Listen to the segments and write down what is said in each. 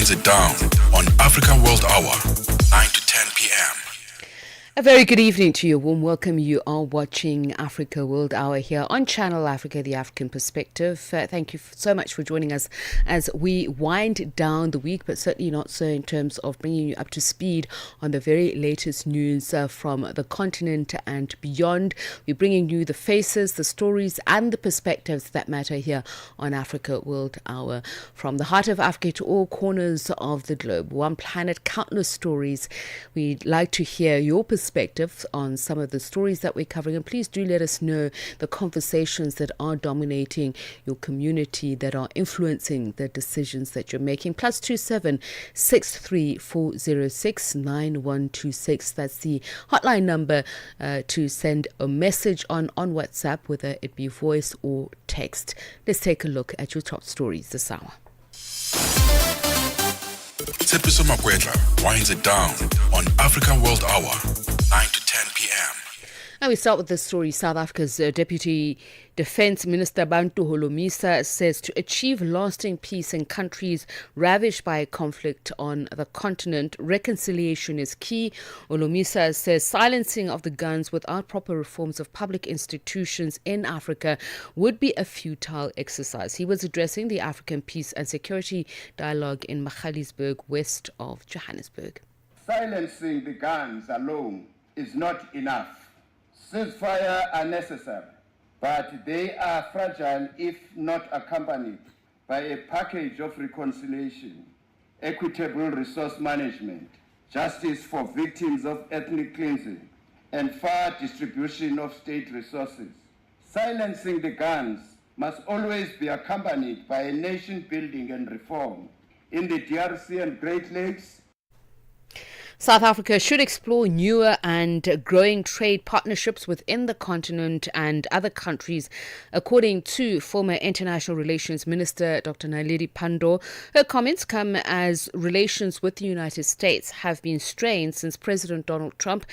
winds it down on Africa World Hour, 9 to 10 p.m. A very good evening to you. Warm welcome. You are watching Africa World Hour here on Channel Africa, the African Perspective. Thank you so much for joining us as we wind down the week, but certainly not so in terms of bringing you up to speed on the very latest news from the continent and beyond. We're bringing you the faces, the stories, and the perspectives that matter here on Africa World Hour. From the heart of Africa to all corners of the globe, one planet, countless stories. We'd like to hear your perspective on some of the stories that we're covering, and please do let us know the conversations that are dominating your community, that are influencing the decisions that you're making. +27 63406 9126. That's the hotline number to send a message on WhatsApp, whether it be voice or text. Let's take a look at your top stories this hour. Tshepiso Makwetla winds it down on Africa World Hour, 9 to 10 p.m. And we start with this story. South Africa's Deputy Defence Minister Bantu Holomisa says to achieve lasting peace in countries ravaged by conflict on the continent, reconciliation is key. Holomisa says silencing of the guns without proper reforms of public institutions in Africa would be a futile exercise. He was addressing the African Peace and Security Dialogue in Magaliesburg, west of Johannesburg. Silencing the guns alone is not enough. Ceasefire are necessary, but they are fragile if not accompanied by a package of reconciliation, equitable resource management, justice for victims of ethnic cleansing, and fair distribution of state resources. Silencing the guns must always be accompanied by a nation building and reform. In the DRC and Great Lakes, South Africa should explore newer and growing trade partnerships within the continent and other countries, according to former International Relations Minister Dr. Naledi Pandor. Her comments come as relations with the United States have been strained since President Donald Trump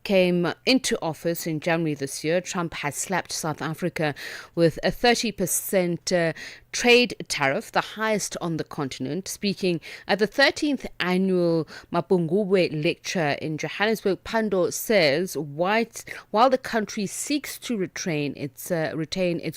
came into office in January this year. Trump has slapped South Africa with a 30% trade tariff, the highest on the continent. Speaking at the 13th annual Mapungubwe lecture in Johannesburg, Pandor says while the country seeks to retain its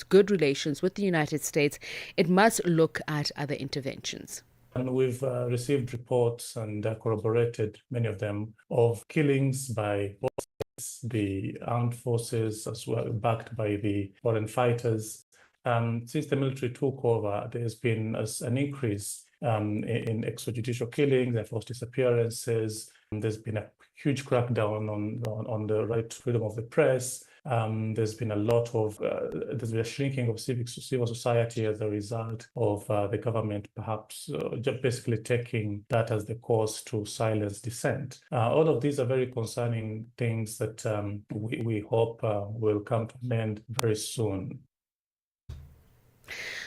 good relations with the United States, it must look at other interventions. And we've received reports and corroborated many of them of killings by both sides, the armed forces as well, backed by the foreign fighters. Since the military took over, there's been an increase in extrajudicial killings and forced disappearances. There's been a huge crackdown on the right to freedom of the press. There's been there's been a shrinking of civil society as a result of the government perhaps just basically taking that as the cause to silence dissent. All of these are very concerning things that we hope will come to an end very soon.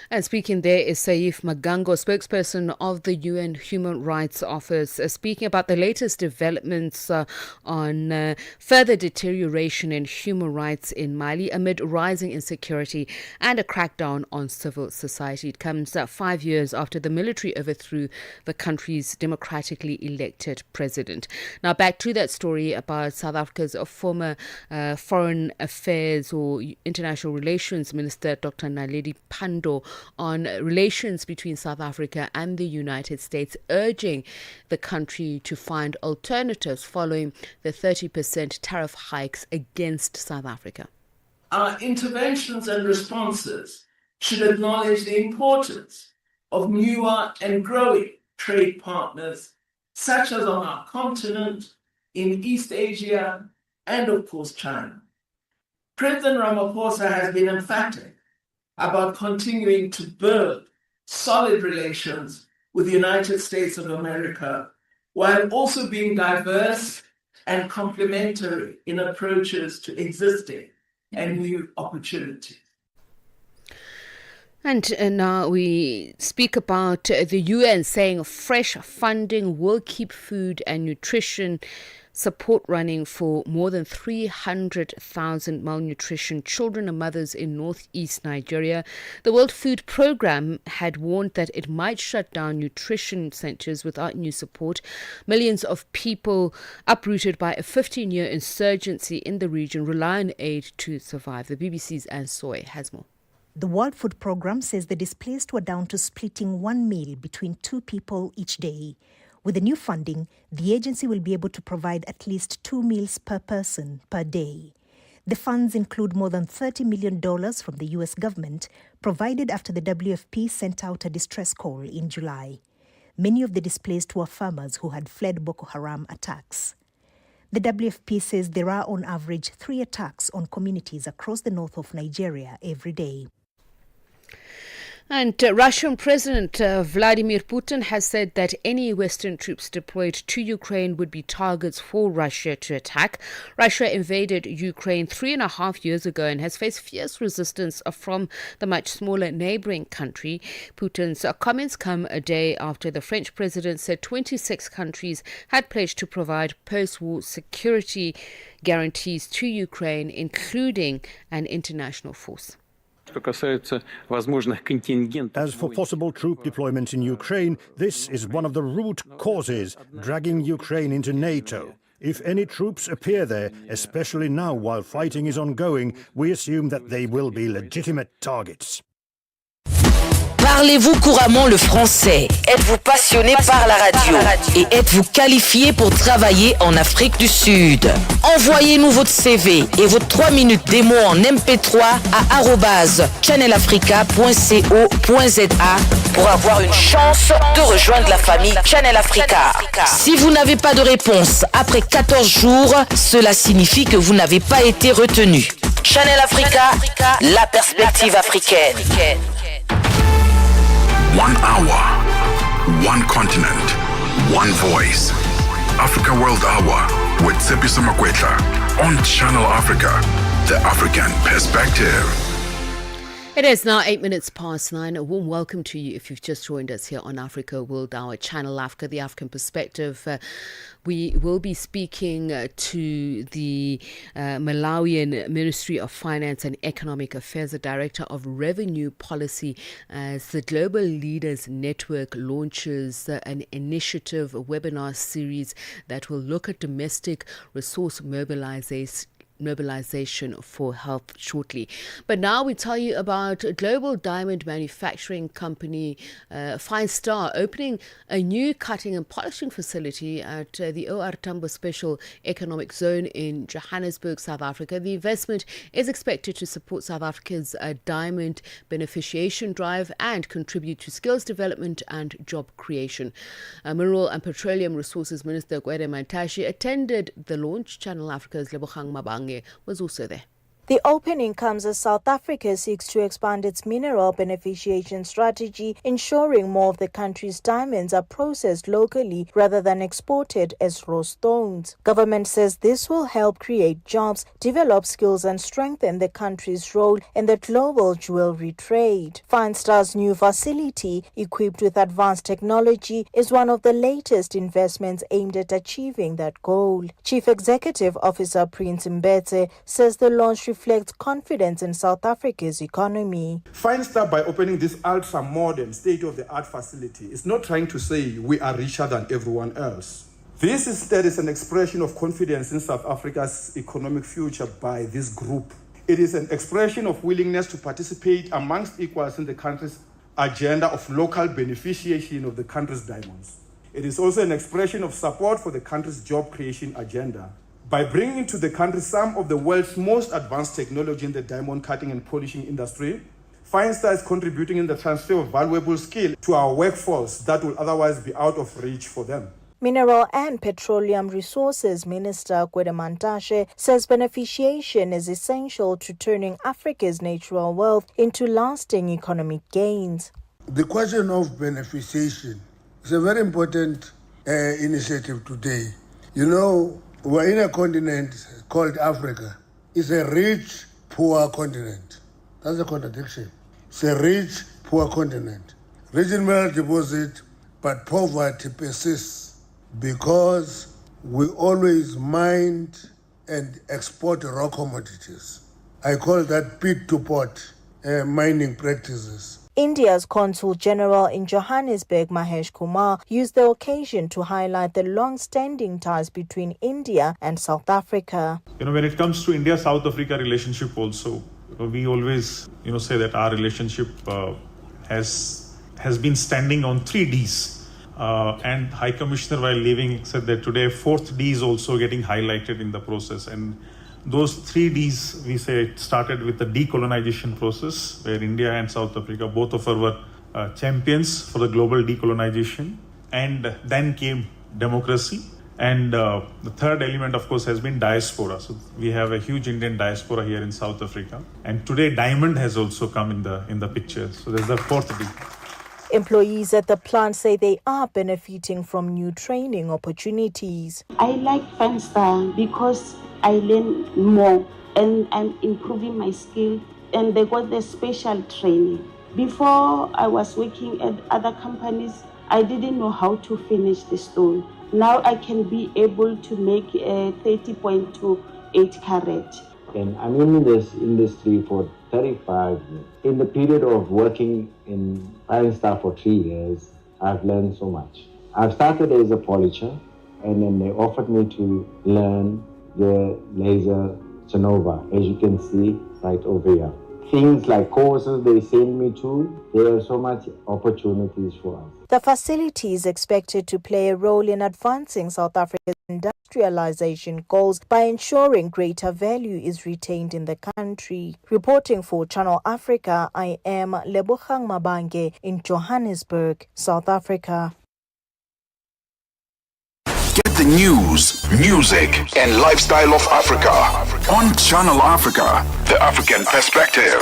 And speaking there is Saif Magango, spokesperson of the UN Human Rights Office, speaking about the latest developments on further deterioration in human rights in Mali amid rising insecurity and a crackdown on civil society. It comes 5 years after the military overthrew the country's democratically elected president. Now back to that story about South Africa's former Foreign Affairs or International Relations Minister Dr. Naledi Pandor on relations between South Africa and the United States, urging the country to find alternatives following the 30% tariff hikes against South Africa. Our interventions and responses should acknowledge the importance of newer and growing trade partners, such as on our continent, in East Asia, and of course China. President Ramaphosa has been emphatic about continuing to build solid relations with the United States of America, while also being diverse and complementary in approaches to existing and new opportunities. And now we speak about the UN saying fresh funding will keep food and nutrition support running for more than 300,000 malnutrition children and mothers in northeast Nigeria. The World Food Programme had warned that it might shut down nutrition centres without new support. Millions of people uprooted by a 15-year insurgency in the region rely on aid to survive. The BBC's Anne Soy has more. The World Food Programme says the displaced were down to splitting one meal between two people each day. With the new funding, the agency will be able to provide at least 2 meals per person per day. The funds include more than $30 million from the US government, provided after the WFP sent out a distress call in July. Many of the displaced were farmers who had fled Boko Haram attacks. The WFP says there are on average 3 attacks on communities across the north of Nigeria every day. And Russian President Vladimir Putin has said that any Western troops deployed to Ukraine would be targets for Russia to attack. Russia invaded Ukraine 3.5 years ago and has faced fierce resistance from the much smaller neighboring country. Putin's comments come a day after the French president said 26 countries had pledged to provide post-war security guarantees to Ukraine, including an international force. As for possible troop deployment in Ukraine, this is one of the root causes dragging Ukraine into NATO. If any troops appear there, especially now while fighting is ongoing, we assume that they will be legitimate targets. Parlez-vous couramment le français? Êtes-vous passionné par la radio? Et êtes-vous qualifié pour travailler en Afrique du Sud? Envoyez-nous votre CV et votre 3 minutes démo en MP3 à @channelafrica.co.za pour avoir une chance de rejoindre la famille Channel Africa. Si vous n'avez pas de réponse après 14 jours, cela signifie que vous n'avez pas été retenu. Channel Africa, la perspective africaine. 1 hour, 1 continent, 1 voice. Africa World Hour with Tsepiso Makwetla on Channel Africa, the African perspective. It is now 8 minutes past 9. A warm welcome to you if you've just joined us here on Africa World Hour, Channel Africa, the African perspective. We will be speaking to the Malawian Ministry of Finance and Economic Affairs, the Director of Revenue Policy, as the Global Leaders Network launches an initiative, a webinar series that will look at domestic resource mobilization for health shortly. But now we tell you about a global diamond manufacturing company, Fine Star, opening a new cutting and polishing facility at the OR Tambo Special Economic Zone in Johannesburg, South Africa. The investment is expected to support South Africa's diamond beneficiation drive and contribute to skills development and job creation. Mineral and Petroleum Resources Minister Gwede Mantashe attended the launch. Channel Africa's Lebogang Mabang was also there. The opening comes as South Africa seeks to expand its mineral beneficiation strategy, ensuring more of the country's diamonds are processed locally rather than exported as raw stones. Government says this will help create jobs, develop skills and strengthen the country's role in the global jewelry trade. Fine Star's new facility, equipped with advanced technology, is one of the latest investments aimed at achieving that goal. Chief Executive Officer Prince Mbete says the launch reflects confidence in South Africa's economy. Fine Star, by opening this ultra-modern, state-of-the-art facility, is not trying to say we are richer than everyone else. This instead is an expression of confidence in South Africa's economic future by this group. It is an expression of willingness to participate amongst equals in the country's agenda of local beneficiation of the country's diamonds. It is also an expression of support for the country's job creation agenda. By bringing to the country some of the world's most advanced technology in the diamond cutting and polishing industry, Fine Star is contributing in the transfer of valuable skill to our workforce that will otherwise be out of reach for them. Mineral and Petroleum Resources Minister Gwede Mantashe says beneficiation is essential to turning Africa's natural wealth into lasting economic gains. The question of beneficiation is a very important initiative today. You know, we're in a continent called Africa. It's a rich, poor continent. That's a contradiction. It's a rich, poor continent. Rich in mineral deposit, but poverty persists because we always mine and export raw commodities. I call that pit to pot mining practices. India's Consul General in Johannesburg, Mahesh Kumar, used the occasion to highlight the long-standing ties between India and South Africa. When it comes to India-South Africa relationship also, we always, say that our relationship has been standing on 3 Ds. And High Commissioner, while leaving, said that today 4th D is also getting highlighted in the process. And those 3 Ds, we say, it started with the decolonization process, where India and South Africa, both of us were champions for the global decolonization. And then came democracy. And the third element, of course, has been diaspora. So we have a huge Indian diaspora here in South Africa. And today, diamond has also come in the picture. So there's the 4th D. Employees at the plant say they are benefiting from new training opportunities. I like Fanstar because I learn more and I'm improving my skill, and they got the special training. Before I was working at other companies, I didn't know how to finish the stone. Now I can be able to make a 30.28 carat. And I'm in this industry for 35 years. In the period of working in Fanstar for 3 years, I've learned so much. I've started as a polisher, and then they offered me to learn the laser Sonova, as you can see right over here. Things like courses they send me to, there are so much opportunities for us. The facility is expected to play a role in advancing South Africa's industrialization goals by ensuring greater value is retained in the country. Reporting for Channel Africa, I am Lebogang Mabange in Johannesburg, South Africa. Get the news, music, and lifestyle of Africa on Channel Africa, the African perspective.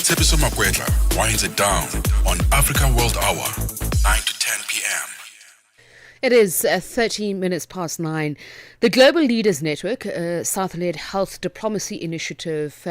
Tshepiso Makwetla winds it down on Africa World Hour, 9 to 10 p.m. It is 13 minutes past 9. The Global Leaders Network, a South-led health diplomacy initiative,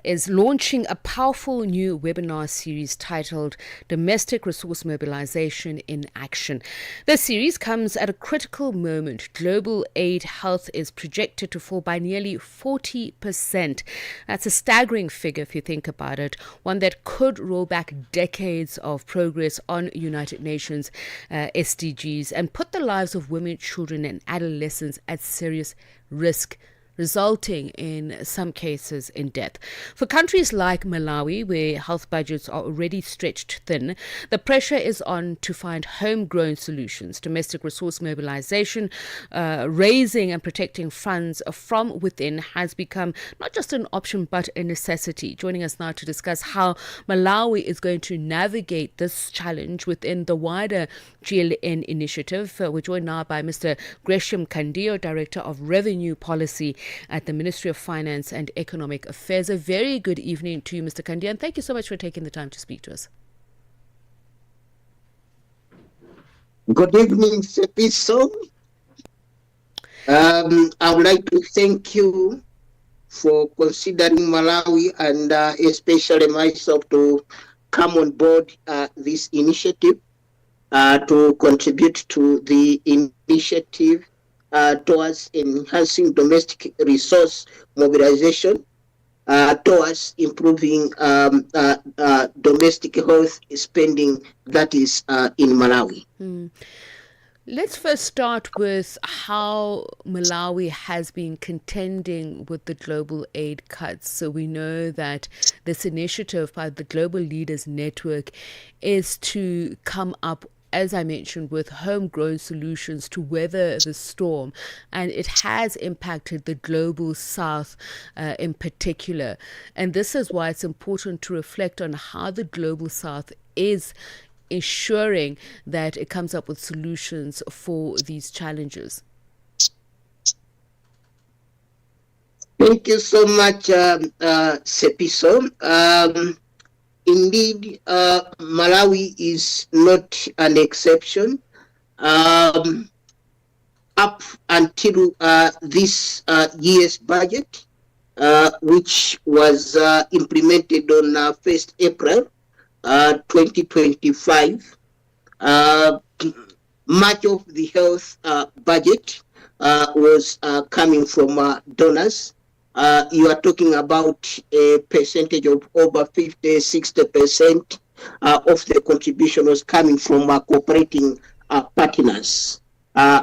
is launching a powerful new webinar series titled Domestic Resource Mobilization in Action. This series comes at a critical moment. Global aid health is projected to fall by nearly 40%. That's a staggering figure if you think about it, one that could roll back decades of progress on United Nations SDGs and put the lives of women, children and adolescents at serious risk, resulting in some cases in death. For countries like Malawi, where health budgets are already stretched thin, the pressure is on to find homegrown solutions. Domestic resource mobilization, raising and protecting funds from within has become not just an option but a necessity. Joining us now to discuss how Malawi is going to navigate this challenge within the wider GLN initiative, we're joined now by Mr. Gresham Kandiyo, Director of Revenue Policy at the Ministry of Finance and Economic Affairs. A very good evening to you, Mr. Kandiyo, and thank you so much for taking the time to speak to us. Good evening, Sepiso. I would like to thank you for considering Malawi and especially myself to come on board this initiative to contribute to the initiative towards enhancing domestic resource mobilization, towards improving domestic health spending that is in Malawi. Let's first start with how Malawi has been contending with the global aid cuts. So we know that this initiative by the Global Leaders Network is to come up, as I mentioned, with homegrown solutions to weather the storm. And it has impacted the global south in particular. And this is why it's important to reflect on how the global south is ensuring that it comes up with solutions for these challenges. Thank you so much, Sepiso. Indeed, Malawi is not an exception. Up until this year's budget, which was implemented on 1st April 2025. Much of the health budget was coming from donors. You are talking about a percentage of over 50-60% of the contribution was coming from cooperating partners.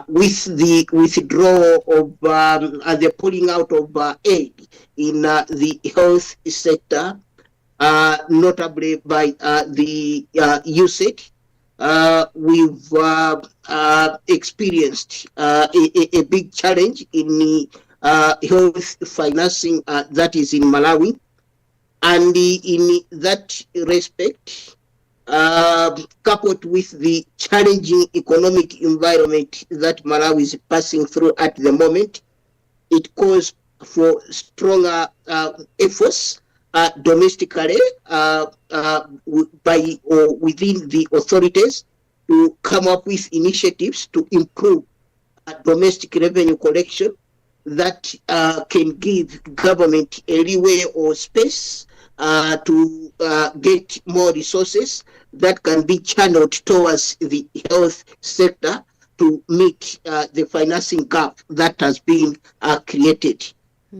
With the withdrawal of the pulling out of aid in the health sector, notably by the USAID, we've experienced a big challenge in the health financing that is in Malawi. And in that respect, coupled with the challenging economic environment that Malawi is passing through at the moment, it calls for stronger efforts domestically by or within the authorities to come up with initiatives to improve domestic revenue collection that can give government a leeway or space to get more resources that can be channeled towards the health sector to meet the financing gap that has been created.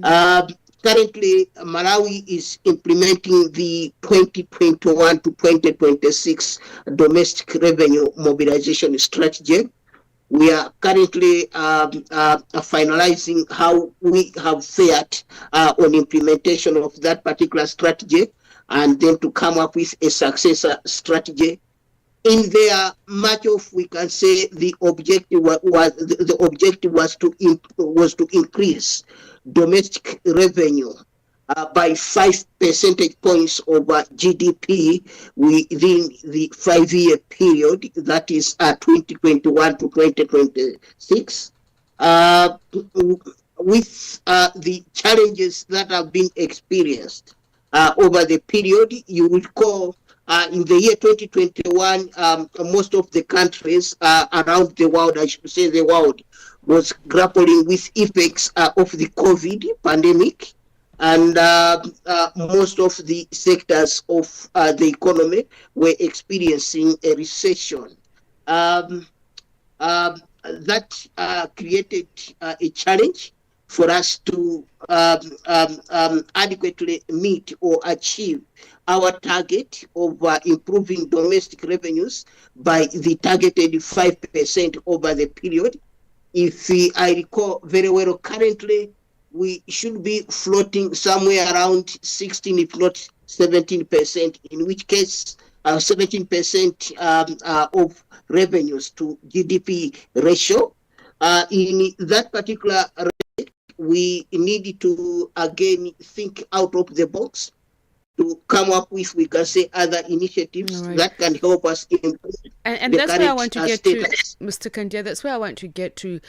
Currently, Malawi is implementing the 2021 to 2026 domestic revenue mobilization strategy. We are currently finalizing how we have fared on implementation of that particular strategy, and then to come up with a successor strategy. In there, much of we can say the objective was to increase domestic revenue by 5 percentage points over GDP within the 5-year period, that is 2021 to 2026. With the challenges that have been experienced over the period, you will recall in the year 2021, most of the countries around the world, I should say the world, was grappling with effects of the COVID pandemic, and most of the sectors of the economy were experiencing a recession. That created a challenge for us to adequately meet or achieve our target of improving domestic revenues by the targeted 5% over the period. If I recall very well, currently we should be floating somewhere around 16, if not 17%, in which case 17% of revenues to GDP ratio. In that particular rate, we need to again think out of the box to come up with, we can say, other initiatives that can help us improve. And that's where I want to get to, Mr. Kandia. That's where I want to get to.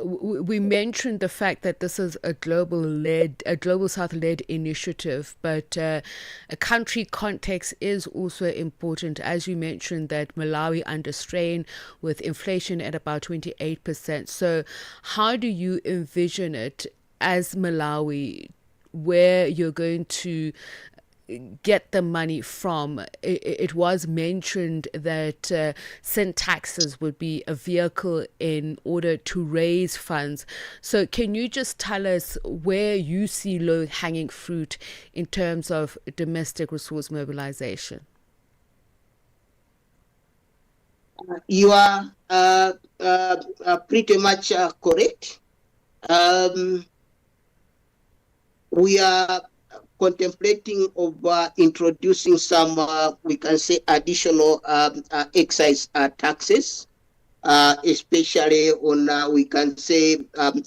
We mentioned the fact that this is a global South-led initiative, but a country context is also important. As you mentioned, that Malawi under strain with inflation at about 28%. So how do you envision it as Malawi, where you're going to get the money from? It was mentioned that sin taxes would be a vehicle in order to raise funds. So can you just tell us where you see low-hanging fruit in terms of domestic resource mobilization? You are pretty much correct. We are contemplating of introducing some, we can say, additional excise taxes, especially on, we can say,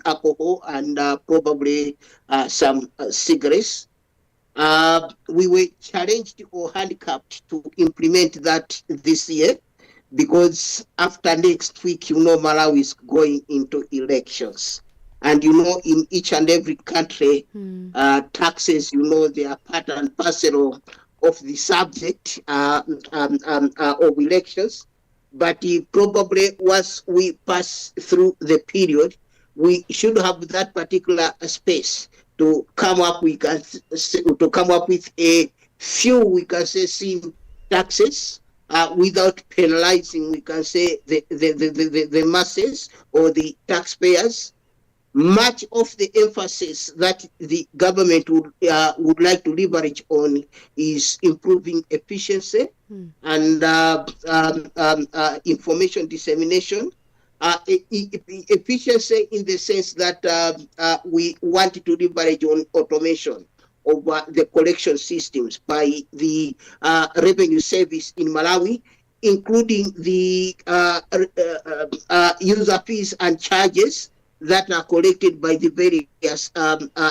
alcohol and probably some cigarettes. We were challenged or handicapped to implement that this year because after next week, Malawi is going into elections. And in each and every country, taxes, they are part and parcel of the subject of elections. But probably once we pass through the period, we should have that particular space to come up with a few, we can say, sim taxes without penalizing, we can say, the masses or the taxpayers. Much of the emphasis that the government would like to leverage on is improving efficiency and information dissemination. Efficiency in the sense that we want to leverage on automation of the collection systems by the revenue service in Malawi, including the user fees and charges that are collected by the various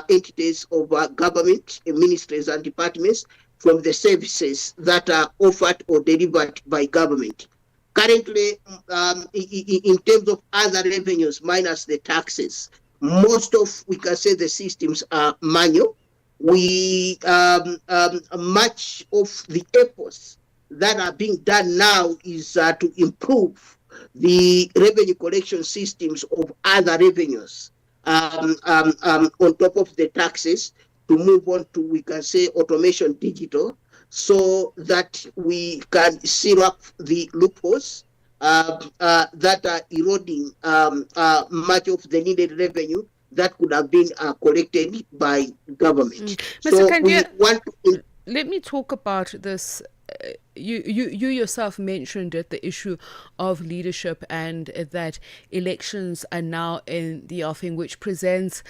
entities of government, ministries and departments from the services that are offered or delivered by government. Currently, in terms of other revenues minus the taxes, most of, we can say, the systems are manual. Much of the efforts that are being done now is to improve the revenue collection systems of other revenues on top of the taxes, to move on to, we can say, automation digital, so that we can seal up the loopholes that are eroding much of the needed revenue that could have been collected by government. Mr. Kandia, let me talk about this. You yourself mentioned it, the issue of leadership, and that elections are now in the offing, which presents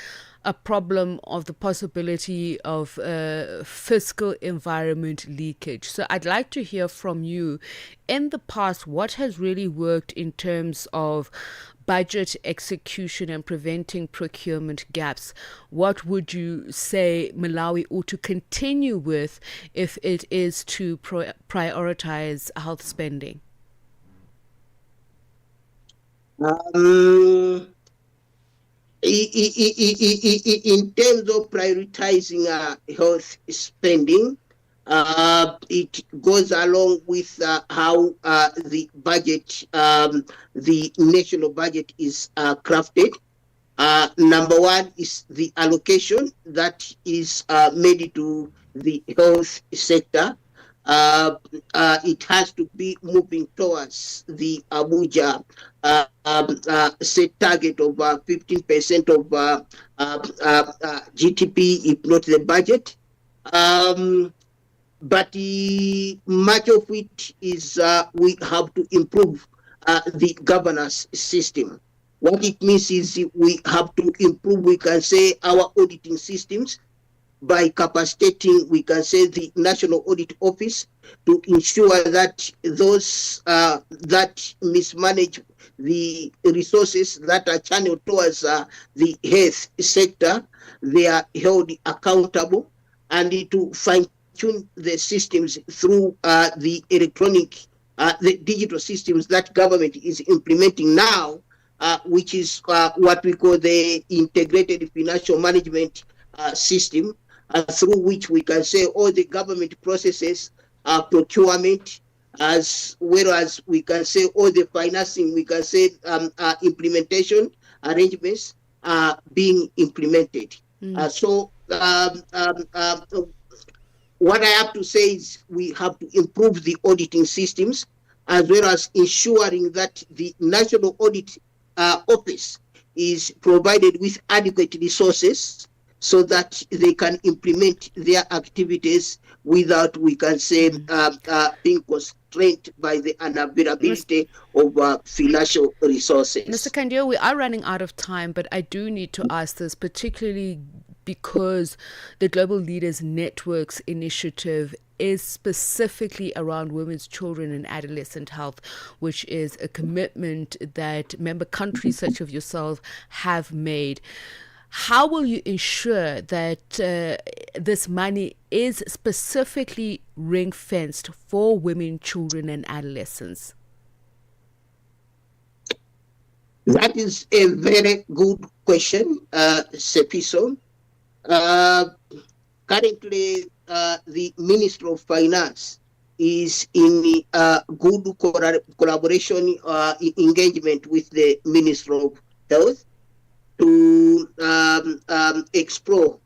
a problem of the possibility of fiscal environment leakage. So I'd like to hear from you, in the past, what has really worked in terms of budget execution and preventing procurement gaps? What would you say Malawi ought to continue with if it is to prioritize health spending? In terms of prioritizing health spending, it goes along with how the budget, the national budget is crafted. Number one is the allocation that is made to the health sector. It has to be moving towards the Abuja set target of 15% of GDP, if not the budget. But much of it is we have to improve the governance system. What it means is we have to improve, we can say, our auditing systems by capacitating, we can say, the National Audit Office to ensure that those that mismanage the resources that are channeled towards the health sector, they are held accountable, and to fine-tune the systems through the electronic, the digital systems that government is implementing now, which is what we call the integrated financial management system, through which we can say all the government processes, procurement, as well as we can say all the financing, we can say implementation arrangements are being implemented. So what I have to say is we have to improve the auditing systems, as well as ensuring that the National Audit Office is provided with adequate resources so that they can implement their activities without, we can say, being constrained by the unavailability of financial resources. Mr. Kandia, we are running out of time, but I do need to ask this, particularly because the Global Leaders Networks initiative is specifically around women's, children and adolescent health, which is a commitment that member countries such as yourself have made. How will you ensure that this money is specifically ring-fenced for women, children and adolescents? That is a very good question, Sepiso. Currently, the Ministry of Finance is in good collaboration, engagement with the Ministry of Health to explore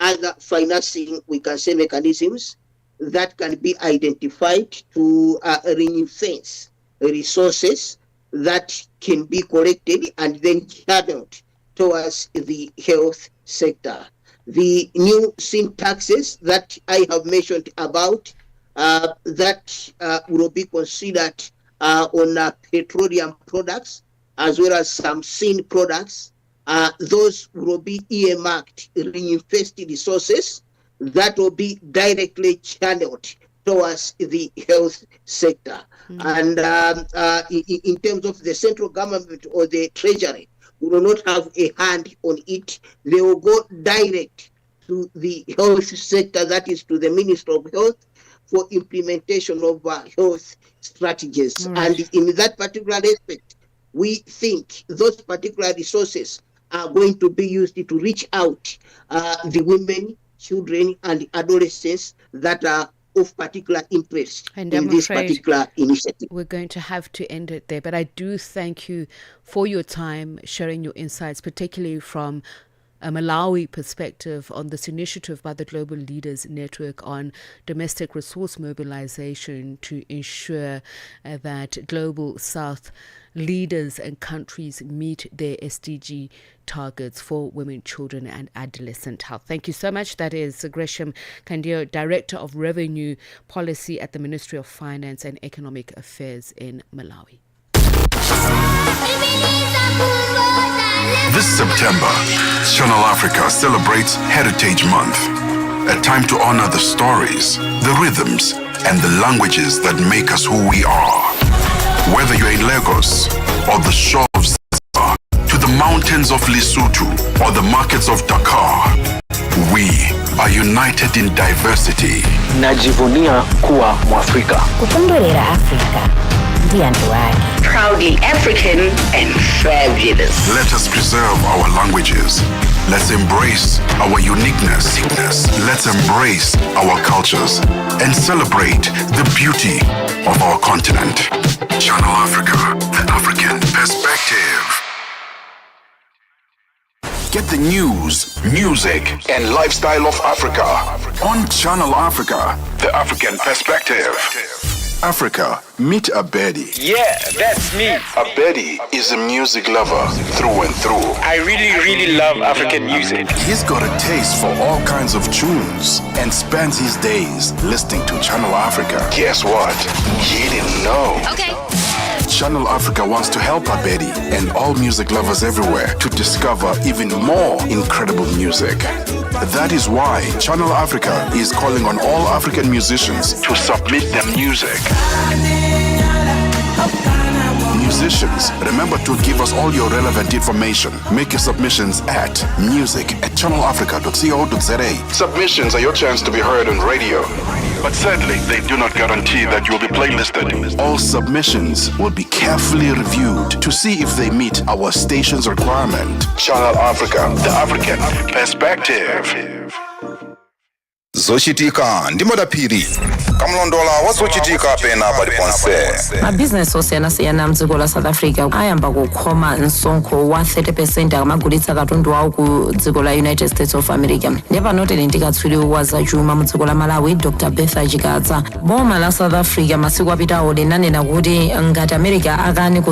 other financing, we can say, mechanisms that can be identified to reinforce resources that can be collected and then channeled towards the health sector. The new sin taxes that I have mentioned about that will be considered on petroleum products as well as some sin products, those will be earmarked, reinvested resources that will be directly channeled towards the health sector. And in terms of the central government or the treasury, we will not have a hand on it. They will go direct to the health sector, that is to the Minister of Health, for implementation of health strategies. And in that particular aspect, we think those particular resources are going to be used to reach out the women, children, and adolescents that are of particular interest in this particular initiative. We're going to have to end it there, but I do thank you for your time, sharing your insights, particularly from a Malawi perspective on this initiative by the Global Leaders Network on domestic resource mobilization to ensure that Global South leaders and countries meet their SDG targets for women, children and adolescent health. Thank you so much. That is Gresham Kandiyo, Director of Revenue Policy at the Ministry of Finance and Economic Affairs in Malawi. This September, Channel Africa celebrates Heritage Month, a time to honor the stories, the rhythms, and the languages that make us who we are. Whether you're in Lagos or the shore of Zanzibar, to the mountains of Lesotho or the markets of Dakar, we are united in diversity. Najivunia kuwa Mwafrika. Kukondolera Afrika. Proudly African and fabulous. Let us preserve our languages. Let's embrace our uniqueness. Let's embrace our cultures and celebrate the beauty of our continent. Channel Africa, the African perspective. Get the news, music, and lifestyle of Africa on Channel Africa, the African perspective. Africa, meet Abedi. Yeah, that's me. Abedi is a music lover through and through. I really love African music. He's got a taste for all kinds of tunes and spends his days listening to Channel Africa. Guess what? He didn't know. Okay. Channel Africa wants to help Abedi and all music lovers everywhere to discover even more incredible music. That is why Channel Africa is calling on all African musicians to submit their music. Musicians, remember to give us all your relevant information. Make your submissions at music@channelafrica.co.za. Submissions are your chance to be heard on radio. But sadly, they do not guarantee that you'll be playlisted. All submissions will be carefully reviewed to see if they meet our station's requirement. Channel Africa, the African perspective. Zochitika ndi madaphiri kamlondola wa zochitika pena paliponse. Mabizinesi osiyana-siyana mdziko la South Africa ayamba kukhoma msonkho wa 30% akamagulitsa katundu wawo ku dziko la United States of America. Ndipo notele ndikatswiri wa zachuma mdziko la Malawi Dr. Bertha Chikadza. Boma la South Africa masiku apitawo linanena kuti ngati America akani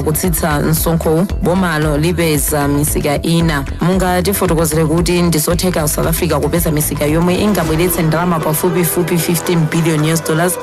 kutsitsa msonkho bomalo lipeza misika ina. Mungatifotokozere kuti ndizotheka South Africa kupeza misika yomwe ingabweretse ndalama pafupifupi $15 billion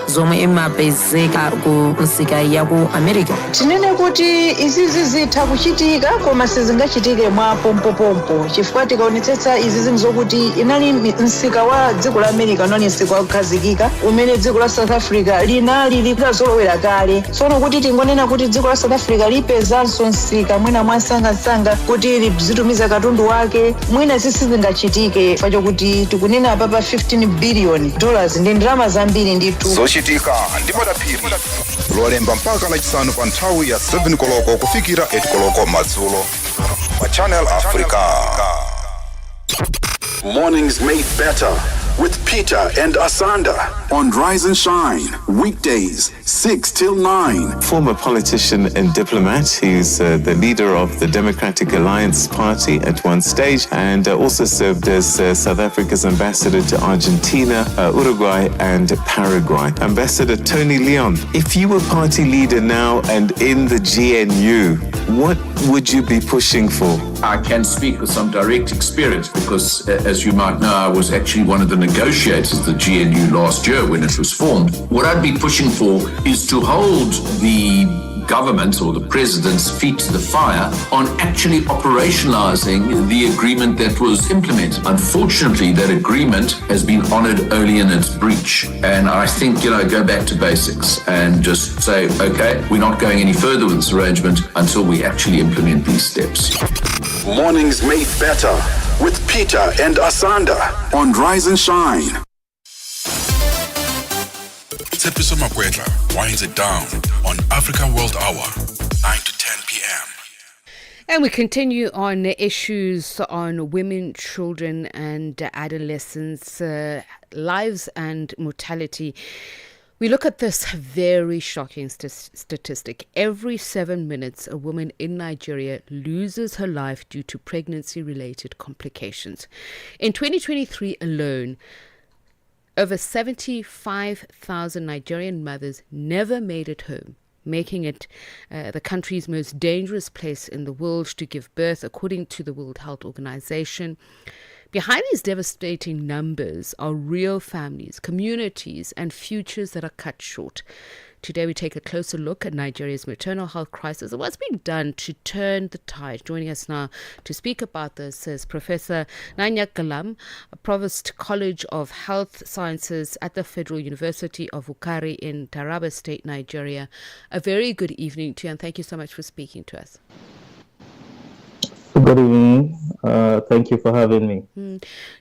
zomwe imapezeka ku misika ya ku America. Tinene kuti izizi zitha kuchitika koma sizingachitike mwa pompopompo chifukwa tikaonetsetsa izi zinthu zokuti inali msika wa dziko la America noni msika wakukhazikika umene dziko la South Africa linali likazolowera kale. Tsono kuti tingonena kuti dziko la South Africa lipezanso msika mwina mwasangasanga kuti lizitumiza katundu wake mwina zisizingachitike pacho kuti tikunena papa $15 billion ndi ndalama zambiri ndithu. Zochitika ndi madaphiri lolemba mpaka lachisanu pa nthawi ya 7 koloko kufikira 8 koloko madzulo pa Channel Africa. Mornings made better with Peter and Asanda on Rise and Shine, weekdays 6 till 9. Former politician and diplomat. He's the leader of the Democratic Alliance Party at one stage, and also served as South Africa's ambassador to Argentina, Uruguay and Paraguay. Ambassador Tony Leon, if you were party leader now and in the GNU, what would you be pushing for? I can speak with some direct experience because, as you might know, I was actually one of the negotiators of the GNU last year when it was formed. What I'd be pushing for is to hold the government or the president's feet to the fire on actually operationalizing the agreement that was implemented. Unfortunately, that agreement has been honored only in its breach. And I think, go back to basics and just say, okay, we're not going any further with this arrangement until we actually implement these steps. Mornings made better with Peter and Asanda on Rise and Shine. Tshepiso Makwetla winds it down on Africa World Hour, 9 to 10 p.m. And we continue on issues on women, children and adolescents, lives and mortality. We look at this very shocking statistic. Every 7 minutes, a woman in Nigeria loses her life due to pregnancy-related complications. In 2023 alone, over 75,000 Nigerian mothers never made it home, making it the country's most dangerous place in the world to give birth, according to the World Health Organization. Behind these devastating numbers are real families, communities, and futures that are cut short. Today we take a closer look at Nigeria's maternal health crisis and what's been done to turn the tide. Joining us now to speak about this is Professor Nanya Galam, Provost College of Health Sciences at the Federal University of Wukari in Taraba State, Nigeria. A very good evening to you and thank you so much for speaking to us. Good evening. Thank you for having me.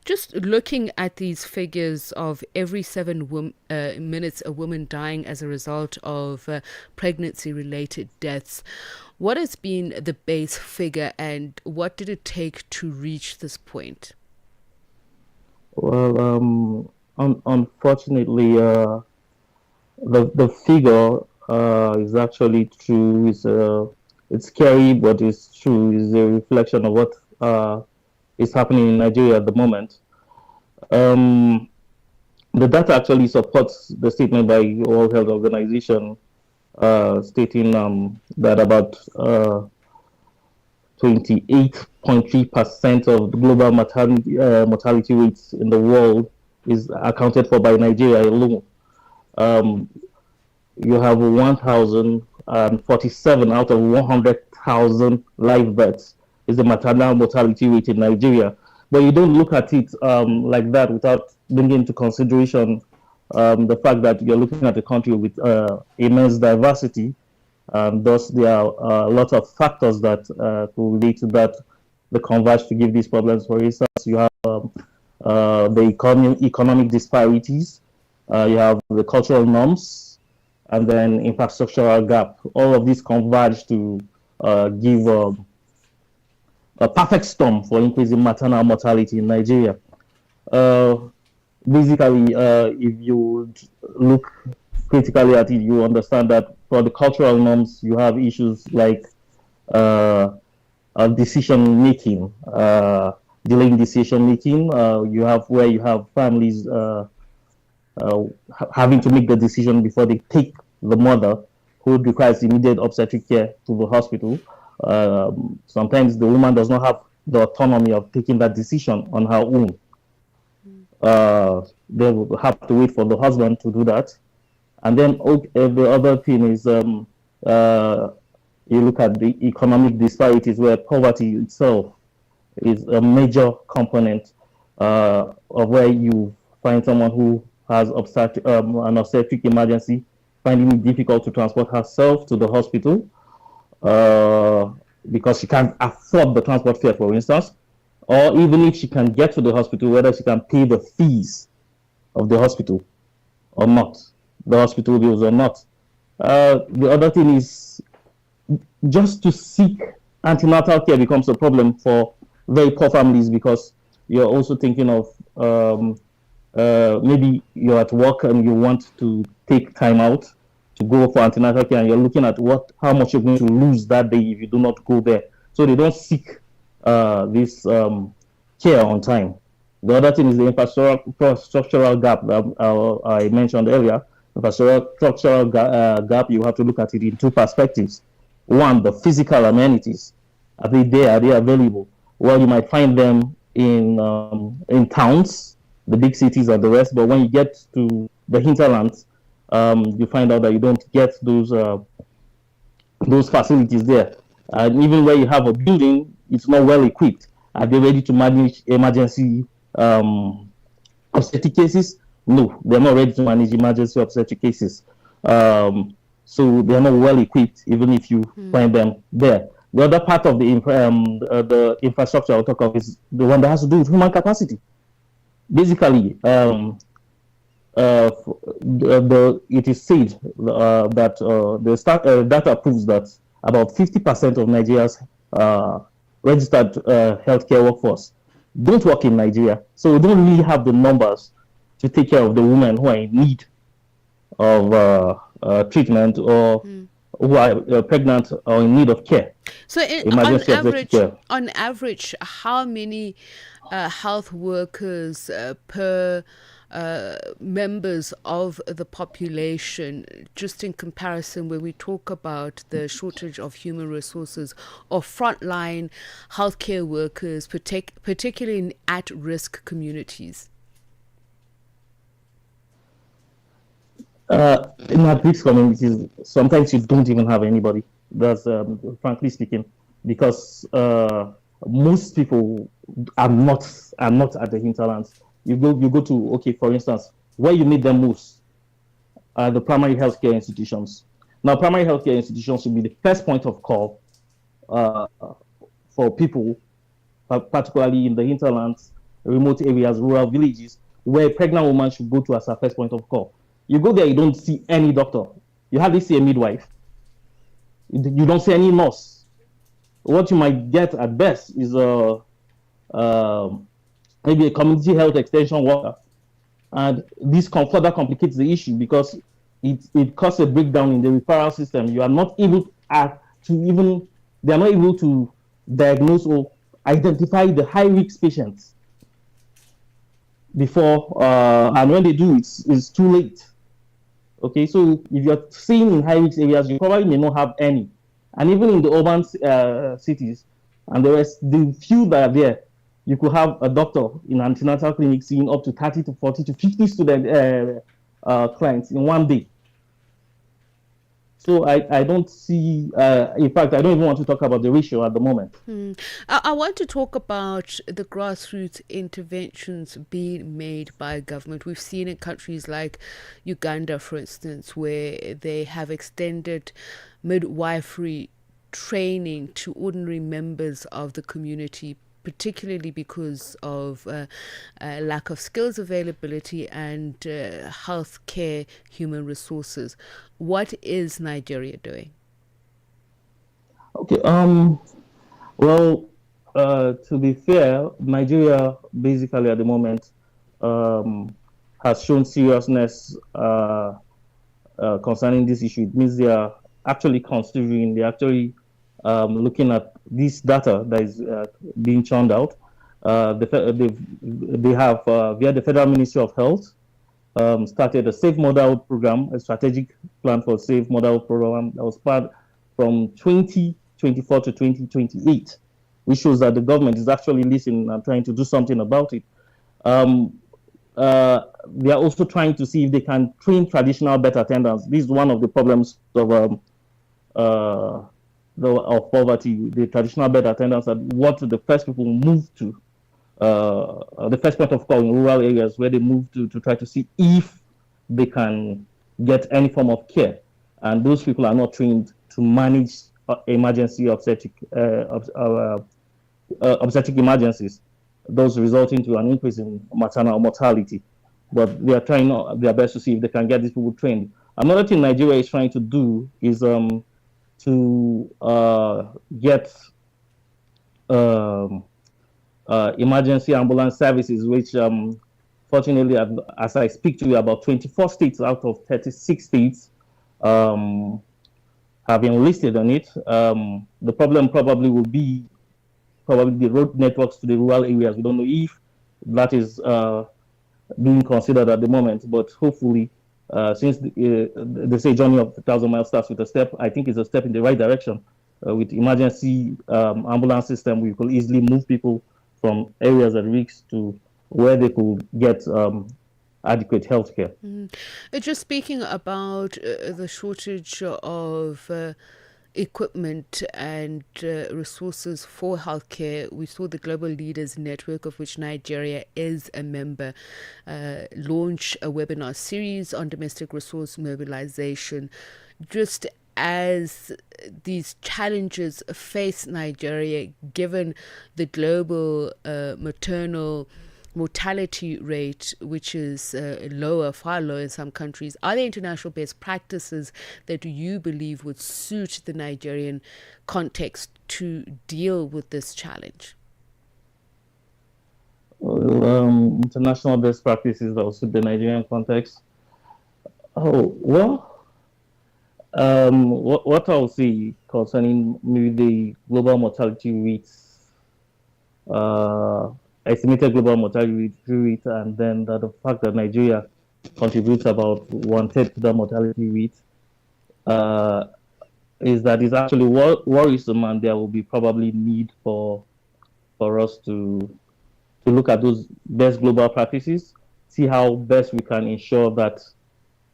Just looking at these figures of every 7 minutes a woman dying as a result of pregnancy-related deaths, what has been the base figure and what did it take to reach this point? Well, unfortunately, the figure is actually true. It's scary, but it's true. It's a reflection of what is happening in Nigeria at the moment. The data actually supports the statement by the World Health Organization stating that about 28.3% of the global mortality rates in the world is accounted for by Nigeria alone. You have 1,047 out of 100,000 live births is the maternal mortality rate in Nigeria. But you don't look at it like that without bringing into consideration the fact that you're looking at a country with immense diversity. Thus, there are a lot of factors that could lead to that, the converge to give these problems. For instance, you have the economic disparities, you have the cultural norms, and then infrastructural gap. All of these converge to give a perfect storm for increasing maternal mortality in Nigeria. Basically, if you look critically at it, you understand that for the cultural norms, you have issues like decision making, delaying decision making. You have families having to make the decision before they take the mother who requires immediate obstetric care to the hospital. Sometimes the woman does not have the autonomy of taking that decision on her own. They will have to wait for the husband to do that. And then the other thing is you look at the economic disparities where poverty itself is a major component of where you find someone who has an obstetric emergency, finding it difficult to transport herself to the hospital because she can't afford the transport fare, for instance, or even if she can get to the hospital, whether she can pay the fees of the hospital or not, the hospital bills or not. The other thing is just to seek antenatal care becomes a problem for very poor families because you're also thinking of maybe you're at work and you want to take time out to go for antenatal care, and you're looking at how much you're going to lose that day if you do not go there. So they don't seek this care on time. The other thing is the infrastructural gap that I mentioned earlier. Infrastructural gap, you have to look at it in two perspectives. One, the physical amenities. Are they there? Are they available? Well, you might find them in towns, the big cities and the rest, but when you get to the hinterlands, you find out that you don't get those facilities there. And even where you have a building, it's not well equipped. Are they ready to manage emergency obstetric cases? No, they're not ready to manage emergency obstetric cases. So they're not well equipped, even if you find them there. The other part of the infrastructure I'll talk of is the one that has to do with human capacity. Basically, it is said that the data proves that about 50% of Nigeria's registered healthcare workforce don't work in Nigeria. So we don't really have the numbers to take care of the women who are in need of treatment or who are pregnant or in need of care. So on average, how many health workers per members of the population, just in comparison when we talk about the shortage of human resources or frontline healthcare workers, particularly in at-risk communities? In at-risk communities, sometimes you don't even have anybody. That's frankly speaking, because most people are not at the hinterlands. You go to, okay, for instance, where you meet them most are the primary healthcare institutions. Now, primary healthcare institutions should be the first point of call for people, particularly in the hinterlands, remote areas, rural villages, where a pregnant woman should go to as her first point of call. You go there, you don't see any doctor. You hardly see a midwife. You don't see any nurse. What you might get at best is maybe a community health extension worker. And this further complicates the issue because it causes a breakdown in the referral system. You are not able they are not able to diagnose or identify the high-risk patients before, and when they do, it's too late. Okay, so if you're seeing in high-risk areas, you probably may not have any. And even in the urban cities, and the few that are there, you could have a doctor in antenatal clinic seeing up to 30 to 40 to 50 student clients in one day. So I don't see, in fact, I don't even want to talk about the ratio at the moment. I want to talk about the grassroots interventions being made by government. We've seen in countries like Uganda, for instance, where they have extended midwifery training to ordinary members of the community, particularly because of lack of skills availability and healthcare human resources. What is Nigeria doing? Okay. Well, to be fair, Nigeria basically at the moment has shown seriousness concerning this issue. It means they are actually considering, they're actually looking at this data that is being churned out. They have, via the Federal Ministry of Health, started a Safe Motherhood program, a strategic plan for Safe Motherhood program that was part from 2024 to 2028, which shows that the government is actually listening and trying to do something about it. They are also trying to see if they can train traditional birth attendants. This is one of the problems of poverty. The traditional birth attendants are what the first people move to, the first point of call in rural areas where they move to try to see if they can get any form of care. And those people are not trained to manage emergency obstetric emergencies, those resulting to an increase in maternal mortality. But they are trying their best to see if they can get these people trained. Another thing Nigeria is trying to do is to get emergency ambulance services, which Fortunately, as I speak to you, about 24 states out of 36 states have enlisted on it. The problem probably will be the road networks to the rural areas. We don't know if that is being considered at the moment, but hopefully, since they say journey of 1,000 miles starts with a step, I think it's a step in the right direction. With emergency ambulance system, we could easily move people from areas at risk to where they could get adequate health care. Just speaking about the shortage of equipment and resources for healthcare, we saw the Global Leaders Network, of which Nigeria is a member, launch a webinar series on domestic resource mobilization. Just as these challenges face Nigeria, given the global maternal mortality rate, which is far lower in some countries, are there international best practices that you believe would suit the Nigerian context to deal with this challenge? International best practices that will suit the Nigerian context. What I'll say concerning maybe the global mortality rates, estimated global mortality rate, and then the fact that Nigeria contributes about 1/3 to the mortality rate, is that it's actually worrisome, and there will be probably need for us to look at those best global practices, see how best we can ensure that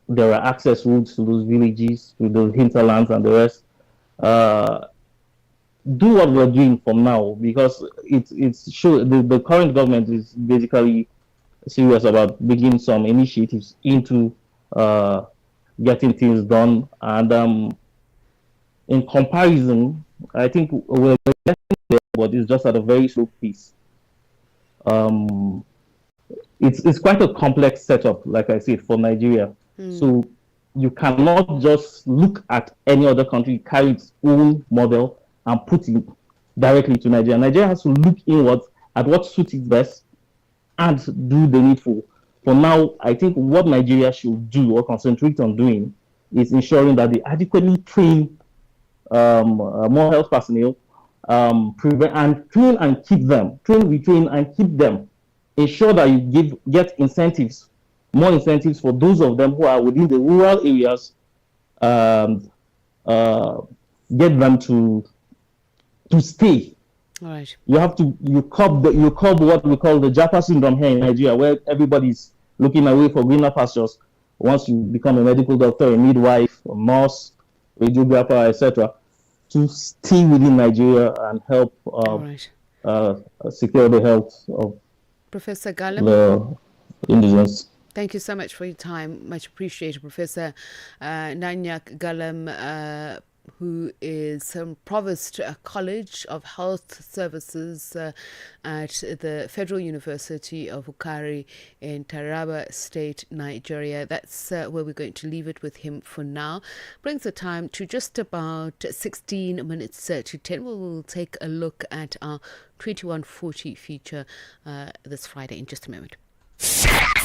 there are access routes to those villages, to those hinterlands and the rest. Do what we're doing from now, because it's sure the current government is basically serious about bringing some initiatives into getting things done. And in comparison, I think we're getting there, but it's just at a very slow pace. It's quite a complex setup, like I said, for Nigeria. So you cannot just look at any other country, carry its own model, and put it directly to Nigeria. Nigeria has to look inward at what suits it best and do the needful. For now, I think what Nigeria should do or concentrate on doing is ensuring that they adequately train more health personnel, train and keep them, retrain and keep them. Ensure that you get incentives, more incentives for those of them who are within the rural areas, get them to stay. All right. You curb what we call the Japa syndrome here in Nigeria, where everybody's looking away for greener pastures. Once you become a medical doctor, a midwife, a nurse, radiographer, etc., to stay within Nigeria and help secure the health of Professor Gallam, the indigenous. Thank you so much for your time. Much appreciated, Professor Nanyak Gallam, who is Provost College of Health Services at the Federal University of Ukari in Taraba State, Nigeria. That's where we're going to leave it with him for now. Brings the time to just about 16 minutes to 10. We'll take a look at our 2140 feature this Friday in just a moment.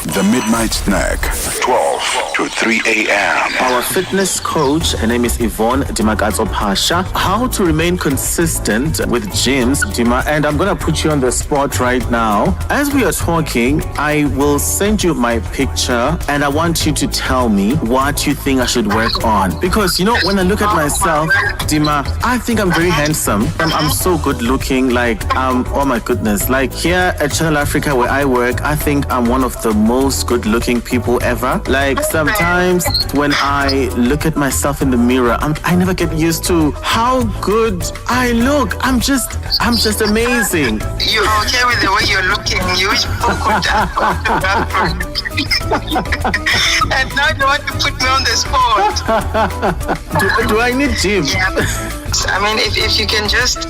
The Midnight Snack, 12 to 3 a.m. Our fitness coach, her name is Yvonne Dimakazo Pasha. How to remain consistent with gyms, Dima, and I'm going to put you on the spot right now. As we are talking, I will send you my picture and I want you to tell me what you think I should work on. Because, you know, when I look at myself, Dima, I think I'm very handsome. I'm so good looking, oh my goodness. Like here at Channel Africa where I work, I think I'm one of the most good looking people ever. Like sometimes when I look at myself in the mirror, I never get used to how good I look. I'm just amazing. You're okay with the way you're looking. You wish people could and now you want to put me on the spot. do I need gym? Yeah. I mean, if you can just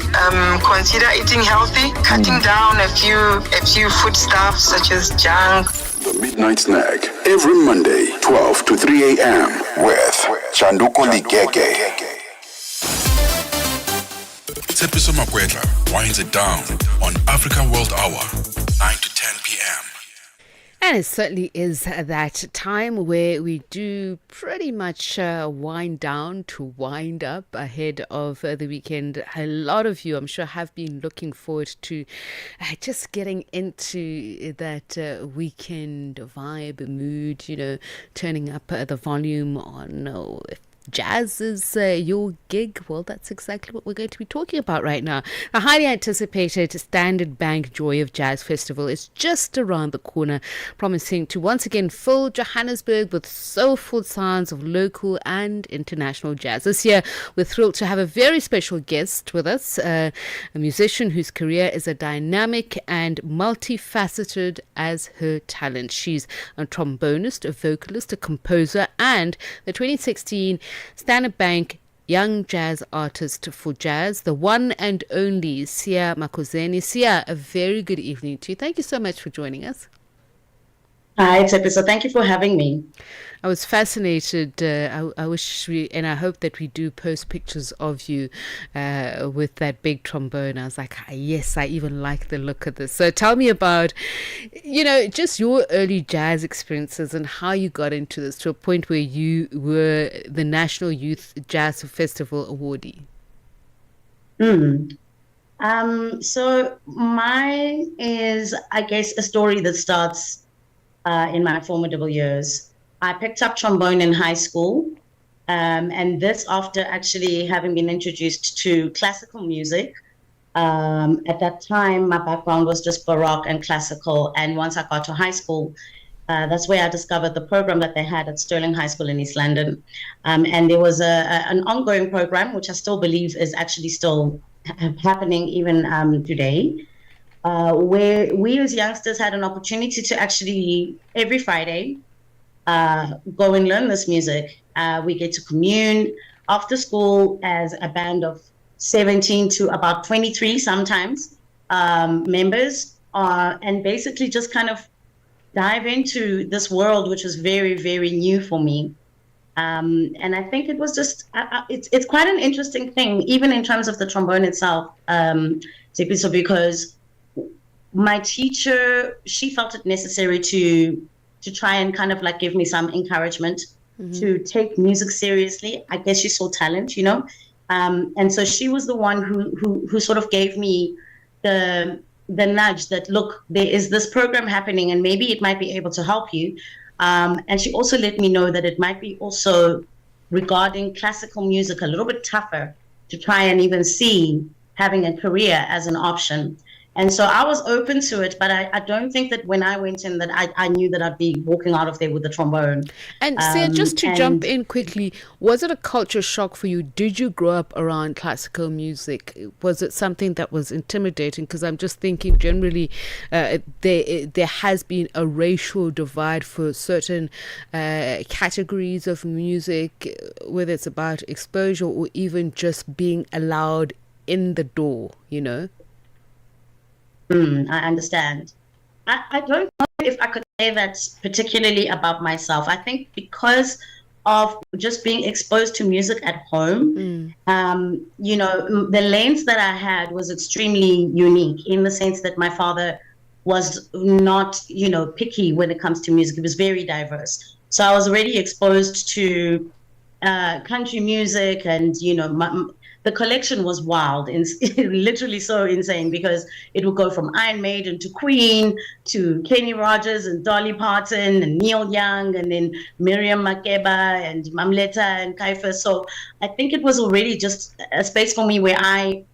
consider eating healthy, cutting down a few foodstuffs such as junk. The Midnight Snack, every Monday, 12 to 3 a.m. with Chanduko Ligege. Tsepiso Makwetla winds it down on Africa World Hour, 9 to 10 p.m. And it certainly is that time where we do pretty much wind down to wind up ahead of the weekend. A lot of you, I'm sure, have been looking forward to just getting into that weekend vibe mood, you know, turning up the volume on jazz is your gig. Well, that's exactly what we're going to be talking about right now. The highly anticipated Standard Bank Joy of Jazz Festival is just around the corner, promising to once again fill Johannesburg with soulful sounds of local and international jazz. This year, we're thrilled to have a very special guest with us, a musician whose career is as dynamic and multifaceted as her talent. She's a trombonist, a vocalist, a composer, and the 2016 Standard Bank Young Jazz Artist for Jazz, the one and only Sia Makhosini. Sia, a very good evening to you. Thank you so much for joining us. Hi, Tshepiso. Thank you for having me. I was fascinated. I wish and I hope that we do post pictures of you with that big trombone. I was like, yes, I even like the look of this. So tell me about, just your early jazz experiences and how you got into this to a point where you were the National Youth Jazz Festival awardee. So mine is, I guess, a story that starts in my formidable years. I picked up trombone in high school, and this after actually having been introduced to classical music. At that time, my background was just Baroque and classical, and once I got to high school, that's where I discovered the program that they had at Sterling High School in East London. And there was an ongoing program, which I still believe is actually still happening even today. Where we as youngsters had an opportunity to actually, every Friday, go and learn this music. We get to commune after school as a band of 17 to about 23 sometimes members, and basically just kind of dive into this world, which was very, very new for me. And I think it was just, it's quite an interesting thing, even in terms of the trombone itself, so because my teacher, she felt it necessary to try and kind of like give me some encouragement to take music seriously. I guess she saw talent, and so she was the one who sort of gave me the nudge that, look, there is this program happening and maybe it might be able to help you. And she also let me know that it might be also regarding classical music a little bit tougher to try and even see having a career as an option. And so I was open to it, but I don't think that when I went in that I knew that I'd be walking out of there with a trombone. And Sia, just to jump in quickly, was it a culture shock for you? Did you grow up around classical music? Was it something that was intimidating? Because I'm just thinking generally there has been a racial divide for certain categories of music, whether it's about exposure or even just being allowed in the door, I understand. I don't know if I could say that particularly about myself. I think because of just being exposed to music at home, the lens that I had was extremely unique in the sense that my father was not, picky when it comes to music. It was very diverse. So I was already exposed to country music and, the collection was wild and literally so insane because it would go from Iron Maiden to Queen to Kenny Rogers and Dolly Parton and Neil Young and then Miriam Makeba and Mamleta and Kaifa. So I think it was already just a space for me where I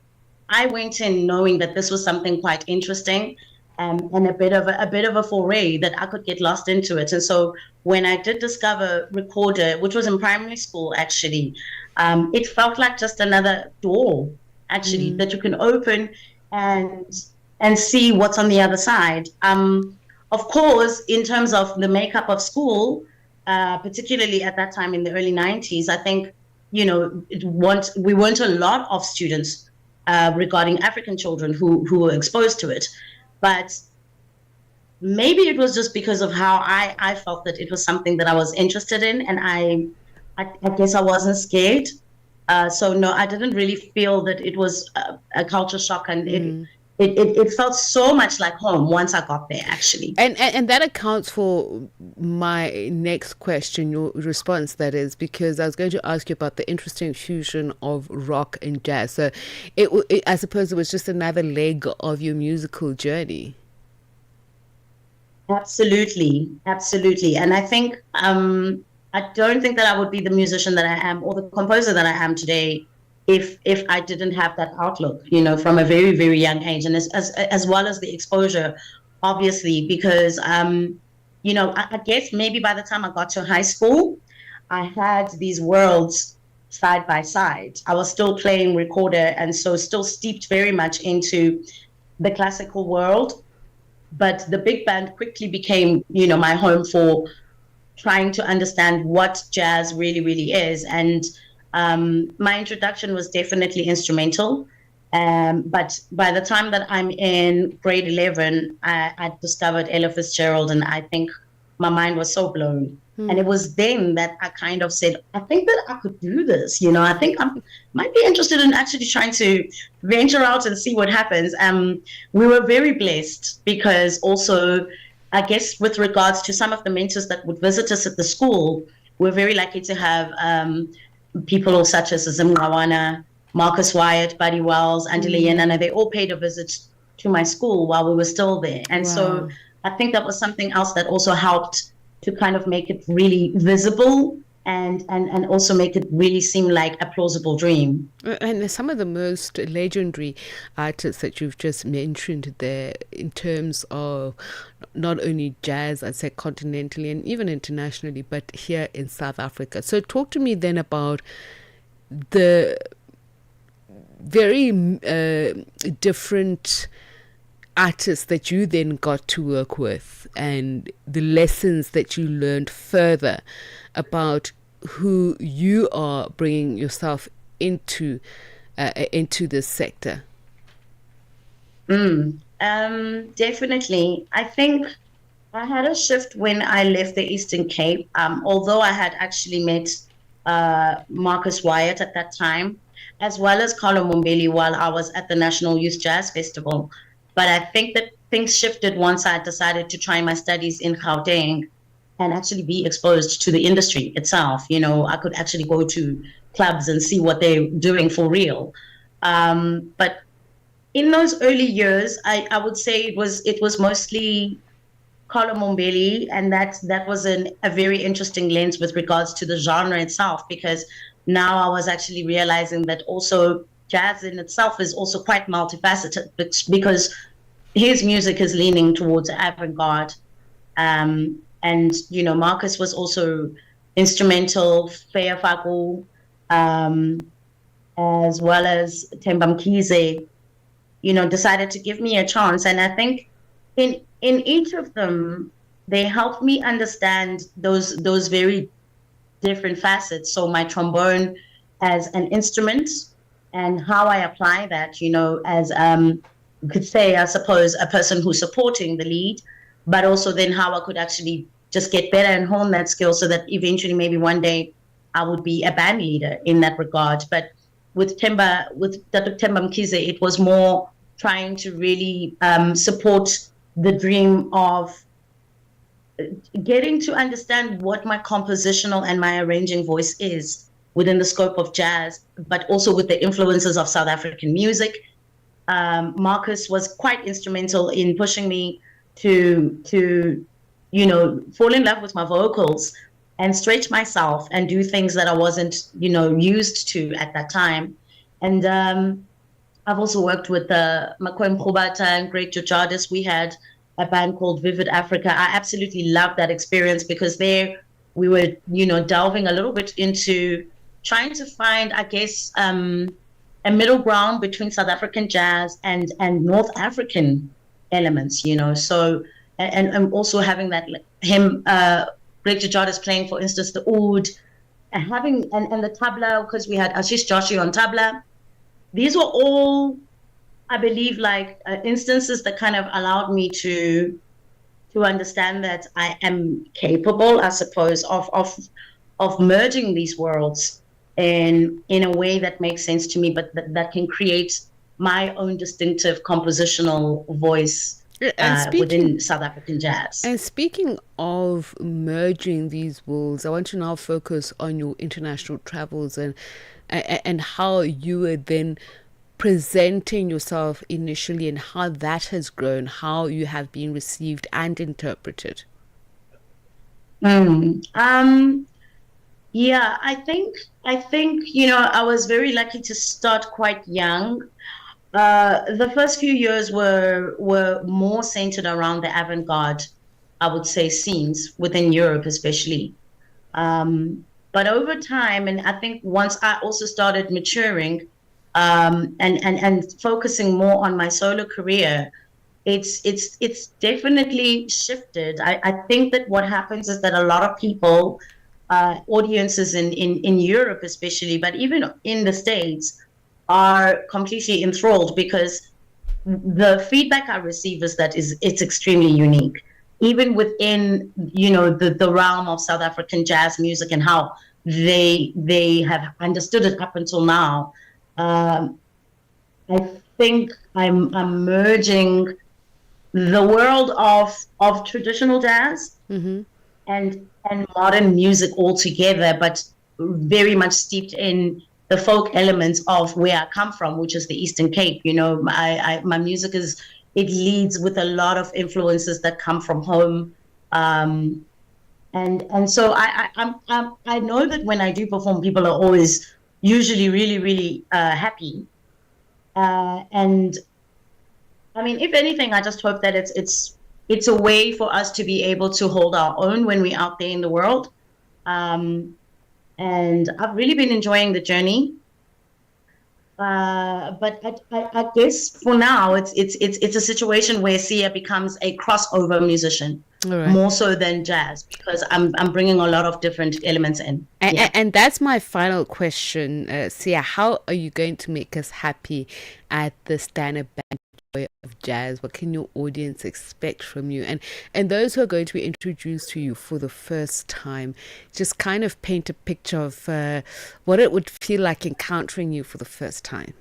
went in knowing that this was something quite interesting and a bit of a foray that I could get lost into it. And so when I did discover Recorder, which was in primary school actually, it felt like just another door actually that you can open and see what's on the other side. Of course, in terms of the makeup of school, particularly at that time in the early 90s, I think, we weren't a lot of students regarding African children who were exposed to it. But maybe it was just because of how I felt that it was something that I was interested in, and I guess I wasn't scared. So no, I didn't really feel that it was a culture shock, and it felt so much like home once I got there, actually. And that accounts for my next question, your response, that is, because I was going to ask you about the interesting fusion of rock and jazz. So I suppose it was just another leg of your musical journey. Absolutely. And I think I don't think that I would be the musician that I am or the composer that I am today if I didn't have that outlook, from a very, very young age, and as well as the exposure, obviously, because, I guess maybe by the time I got to high school, I had these worlds side by side. I was still playing recorder, and so still steeped very much into the classical world. But the big band quickly became, my home for trying to understand what jazz really, really is. And my introduction was definitely instrumental. But by the time that I'm in grade 11, I discovered Ella Fitzgerald, and I think my mind was so blown. And it was then that I kind of said, I think that I could do this. I think I might be interested in actually trying to venture out and see what happens. We were very blessed because also, I guess, with regards to some of the mentors that would visit us at the school, we're very lucky to have people such as Zim Ngawana, Marcus Wyatt, Buddy Wells, Andile Yenana. They all paid a visit to my school while we were still there. And so I think that was something else that also helped to kind of make it really visible and also make it really seem like a plausible dream. And some of the most legendary artists that you've just mentioned there in terms of not only jazz, I'd say continentally and even internationally, but here in South Africa. So talk to me then about the very different artists that you then got to work with and the lessons that you learned further about who you are bringing yourself into this sector. Definitely. I think I had a shift when I left the Eastern Cape, although I had actually met Marcus Wyatt at that time, as well as Carlo Mombelli while I was at the National Youth Jazz Festival. But I think that things shifted once I decided to try my studies in Gauteng and actually be exposed to the industry itself. I could actually go to clubs and see what they're doing for real. But in those early years, I would say it was mostly Carlo Mombelli, and that was a very interesting lens with regards to the genre itself, because now I was actually realizing that also jazz in itself is also quite multifaceted, because his music is leaning towards avant-garde. And, Marcus was also instrumental, Feya Faku, as well as Themba Mkhize, decided to give me a chance. And I think in each of them, they helped me understand those very different facets. So my trombone as an instrument and how I apply that, as you could say, I suppose, a person who's supporting the lead, but also then how I could actually just get better and hone that skill so that eventually maybe one day I would be a band leader in that regard. But with Themba Mkhize, it was more trying to really support the dream of getting to understand what my compositional and my arranging voice is within the scope of jazz, but also with the influences of South African music. Marcus was quite instrumental in pushing me to fall in love with my vocals and stretch myself and do things that I wasn't, used to at that time. And I've also worked with Makwem Khubata and Great Jojadis. We had a band called Vivid Africa. I absolutely loved that experience because there we were, delving a little bit into trying to find, I guess, a middle ground between South African jazz and North African elements, So, and also having that Great Jojadis playing, for instance, the oud, and having and the tabla, because we had Ashish Joshi on tabla. These were all, I believe, instances that kind of allowed me to understand that I am capable, I suppose, of merging these worlds in a way that makes sense to me, but that can create my own distinctive compositional voice within South African jazz. And speaking of merging these worlds, I want to now focus on your international travels and how you were then presenting yourself initially and how that has grown, how you have been received and interpreted. Yeah, I think I was very lucky to start quite young. The first few years were more centered around the avant-garde, I would say, scenes within Europe, especially. But over time, and I think once I also started maturing, and focusing more on my solo career, it's definitely shifted. I think that what happens is that a lot of people, audiences in Europe especially, but even in the States, are completely enthralled because the feedback I receive is that it's extremely unique, even within the realm of South African jazz music and how they have understood it up until now. I think I'm merging the world of traditional jazz and modern music all together, but very much steeped in the folk elements of where I come from, which is the Eastern Cape. My music it leads with a lot of influences that come from home, and so I know that when I do perform, people are always usually really, really happy. And I mean, if anything, I just hope that it's a way for us to be able to hold our own when we're out there in the world. And I've really been enjoying the journey. But I guess for now, it's a situation where Sia becomes a crossover musician, more so than jazz, because I'm bringing a lot of different elements in. And that's my final question, Sia. How are you going to make us happy at the Standard Bank Joy of Jazz? What can your audience expect from you? And those who are going to be introduced to you for the first time, just kind of paint a picture of what it would feel like encountering you for the first time.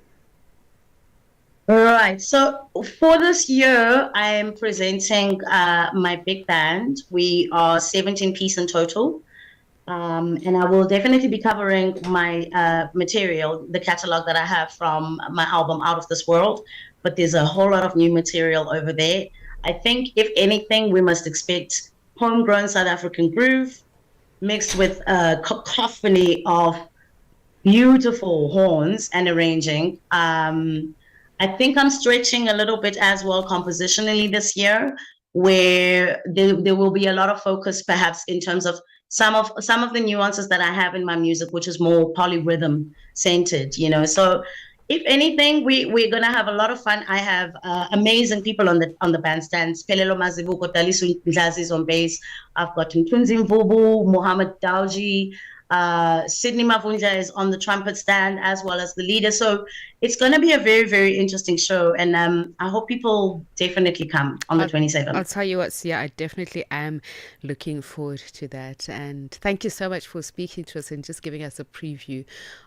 Right. So for this year, I am presenting my big band. We are 17 piece in total. And I will definitely be covering my material, the catalog that I have from my album Out of This World. But there's a whole lot of new material over there. I think, if anything, we must expect homegrown South African groove mixed with a cacophony of beautiful horns and arranging. I think I'm stretching a little bit as well compositionally this year, where there will be a lot of focus perhaps in terms of some of the nuances that I have in my music, which is more polyrhythm centered, So if anything, we're gonna have a lot of fun. I have amazing people on the bandstands. Pelelo Mazibuko, Dalisu Ndlazi is on bass. I've got Mtunzi Mvubu, Mohammed Dauji, Sydney Mavunja is on the trumpet stand as well as the leader. So it's going to be a very, very interesting show. And I hope people definitely come on the 27th. I'll tell you what, Sia, I definitely am looking forward to that. And thank you so much for speaking to us and just giving us a preview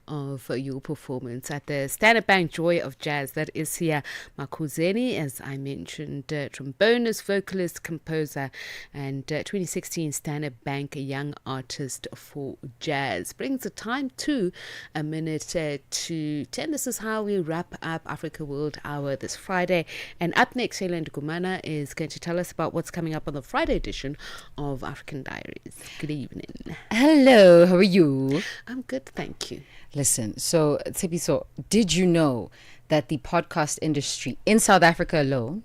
of your performance at the Standard Bank Joy of Jazz. That is Sia Makuzeni, as I mentioned, trombonist, vocalist, composer, and 2016 Standard Bank Young Artist for Jazz. Brings the time to a minute to 10. This is how we wrap up Africa World Hour this Friday. And up next, Shailen Kumana is going to tell us about what's coming up on the Friday edition of African Diaries. Good evening. Hello, how are you? I'm good, thank you. Listen, so Tsepiso, did you know that the podcast industry in South Africa alone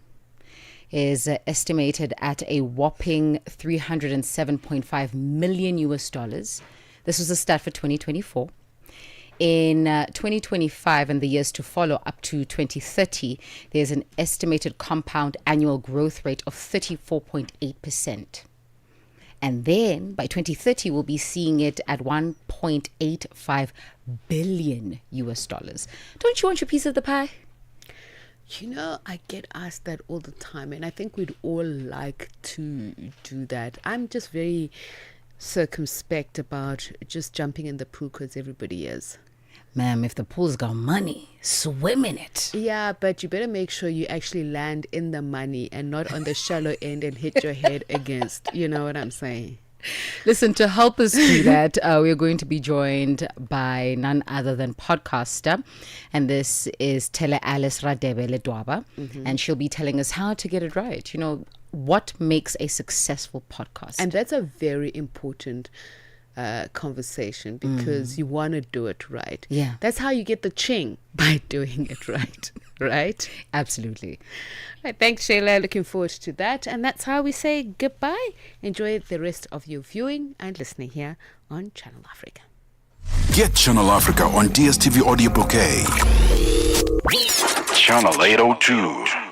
is estimated at a whopping $307.5 million US dollars? This was a stat for 2024. In 2025 and the years to follow up to 2030, there's an estimated compound annual growth rate of 34.8%. And then by 2030, we'll be seeing it at 1.85 billion US dollars. Don't you want your piece of the pie? You know, I get asked that all the time, and I think we'd all like to do that. I'm just very circumspect about just jumping in the pool because everybody is. Ma'am, if the pool's got money, swim in it. Yeah, but you better make sure you actually land in the money and not on the shallow end and hit your head against. You know what I'm saying? Listen, to help us do that, we're going to be joined by none other than podcaster, and this is Tele Alice Radebe Ledwaba, and she'll be telling us how to get it right. You know, what makes a successful podcast? And that's a very important conversation, because you want to do it right. Yeah. That's how you get the ching, by doing it right. Right? Absolutely. Right, thanks, Shayla. Looking forward to that. And that's how we say goodbye. Enjoy the rest of your viewing and listening here on Channel Africa. Get Channel Africa on DSTV Audio Bouquet. Channel 802.